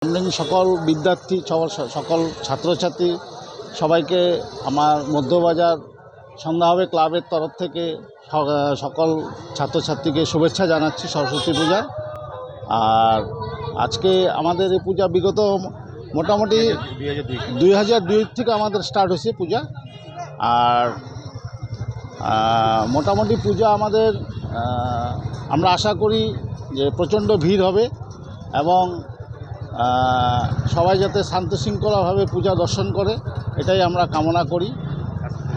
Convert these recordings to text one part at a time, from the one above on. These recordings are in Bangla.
সকল বিদ্যার্থী সকল ছাত্রছাত্রী সবাইকে আমার মধ্যবাজার সন্ধ্যাভাবে ক্লাবের তরফ থেকে সকল ছাত্রছাত্রীকে শুভেচ্ছা জানাচ্ছি সরস্বতী পূজা। আর আজকে আমাদের এই পূজা বিগত মোটামুটি 2002 থেকে আমাদের স্টার্ট হয়েছে পূজা। আর মোটামুটি পূজা আমাদের আমরা আশা করি যে প্রচণ্ড ভিড় হবে এবং সবাই যাতে শান্তশৃঙ্খলাভাবে পূজা দর্শন করে এটাই আমরা কামনা করি।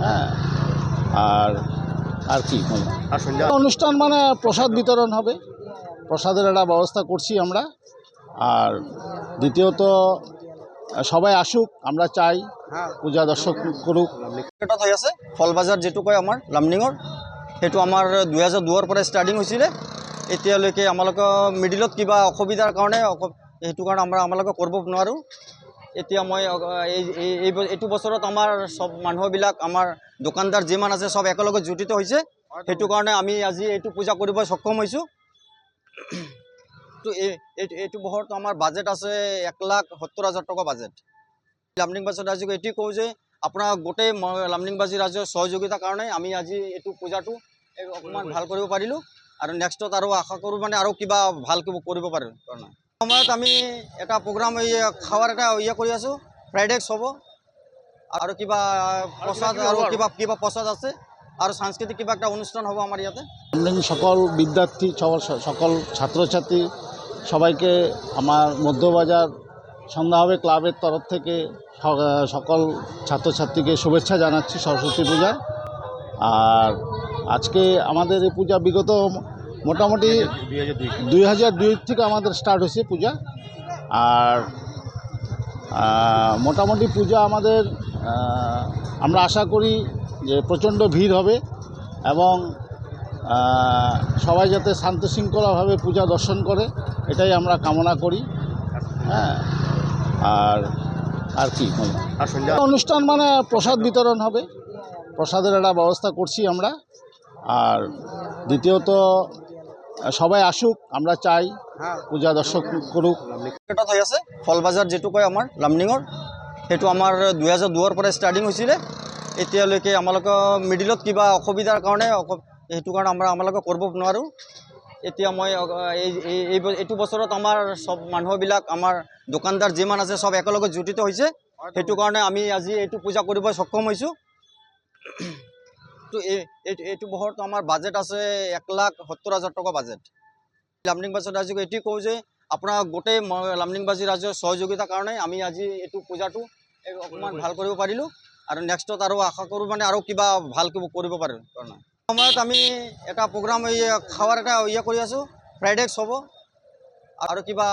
হ্যাঁ, আর কি অনুষ্ঠান মানে প্রসাদ বিতরণ হবে, প্রসাদের একটা ব্যবস্থা করছি আমরা। আর দ্বিতীয়ত সবাই আসুক, আমরা চাই পূজা দর্শন করুক। এটা হৈ আছে ফলবাজাৰ যেটো কয় আমাৰ লামডিঙৰ, সেইটো আমাৰ 2002ৰ পৰা ষ্টাৰ্টিং হৈছিলে। এতিয়ালৈকে আমালোকে মিডিলত কিবা অসুবিধাৰ কাৰণে সেইটো কাৰণে আমালোকে কৰিব নোৱাৰোঁ। এতিয়া মই এইটো বছৰত আমাৰ সব মানুহবিলাক আমাৰ দোকানদাৰ যিমান আছে সব একেলগে জড়িত হৈছে, সেইটো কাৰণে আমি আজি এইটো পূজা কৰিব সক্ষম হৈছোঁ। তো এইটো বছৰত আমাৰ বাজেট আছে 1,70,000 টকা বাজেট। লামডিংবাসী ৰাইজক এটি কওঁ যে আপোনাৰ গোটেই লামডিংবাসী ৰাইজৰ সহযোগিতাৰ কাৰণে আমি আজি এইটো পূজাটো অকণমান ভাল কৰিব পাৰিলোঁ। আৰু নেক্সটত আৰু আশা কৰোঁ মানে আৰু কিবা ভাল কৰিব পাৰিম। সময়ত আমি এটা প্ৰগ্ৰাম খাৱাৰ এটা কৰি আছোঁ, ফ্ৰাইড ৰাইচ হ'ব আৰু কিবা প্ৰসাদ আৰু কিবা প্ৰসাদ আছে আৰু সাংস্কৃতিক কিবা একটা অনুষ্ঠান হ'ব আমাৰ ইয়াতে। সকল বিদ্যার্থী সকল ছাত্রছাত্রী সবাইকে আমার মধ্যবাজার সন্ধ্যাভাবে ক্লাবের তরফ থেকে সকল ছাত্রছাত্রীকে শুভেচ্ছা জানাচ্ছি সরস্বতী পূজা। আর আজকে আমাদের এই পূজা বিগত মোটামুটি 2002 থেকে আমাদের স্টার্ট হয়েছে পূজা। আর মোটামুটি পূজা আমাদের আমরা আশা করি যে প্রচণ্ড ভিড় হবে এবং সবাই যাতে শান্তশৃঙ্খলাভাবে পূজা দর্শন করে এটাই আমরা কামনা করি। হ্যাঁ, আর কি অনুষ্ঠান মানে প্রসাদ বিতরণ হবে, প্রসাদের একটা ব্যবস্থা করছি আমরা। আর দ্বিতীয়ত সবাই আসুক, আমরা চাই পূজা দর্শন করুক। এটা হৈ আছে ফলবাজাৰ যেটো কয় আমাৰ লামডিঙৰ, সেইটো আমাৰ 2002ৰ পৰা ষ্টাৰ্টিং হৈছিলে। এতিয়ালৈকে আমালোকে মিডিলত কিবা অসুবিধাৰ কাৰণে সেইটো কাৰণে আমালোকে কৰিব নোৱাৰোঁ। এতিয়া মই এইটো বছৰত আমাৰ সব মানুহবিলাক আমাৰ দোকানদাৰ যিমান আছে সব একেলগে জড়িত হৈছে, সেইটো কাৰণে আমি আজি এইটো পূজা কৰিব সক্ষম হৈছোঁ। তো এইটো বছৰত আমাৰ বাজেট আছে 1,70,000 টকা বাজেট। লামডিংবাসী ৰাইজক এটি কওঁ যে আপোনাৰ গোটেই লামডিংবাসী ৰাইজৰ সহযোগিতাৰ কাৰণে আমি আজি এইটো পূজাটো অকণমান ভাল কৰিব পাৰিলোঁ। আৰু নেক্সটত আৰু আশা কৰোঁ মানে আৰু কিবা ভাল কৰিব পাৰিম। সময়ত আমি এটা প্ৰগ্ৰাম খাৱাৰ এটা কৰি আছোঁ, ফ্ৰাইড ৰাইচ হ'ব আৰু কিবা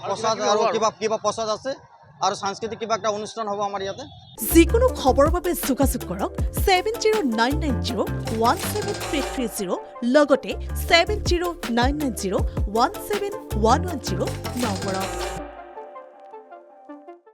প্ৰসাদ আৰু কিবা প্ৰসাদ আছে আৰু সাংস্কৃতিক কিবা একটা অনুষ্ঠান হ'ব আমাৰ ইয়াতে। যিকোনো খবৰৰ বাবে যোগাযোগ কৰক 7099017330 লগতে 7099017110 নম্বৰত।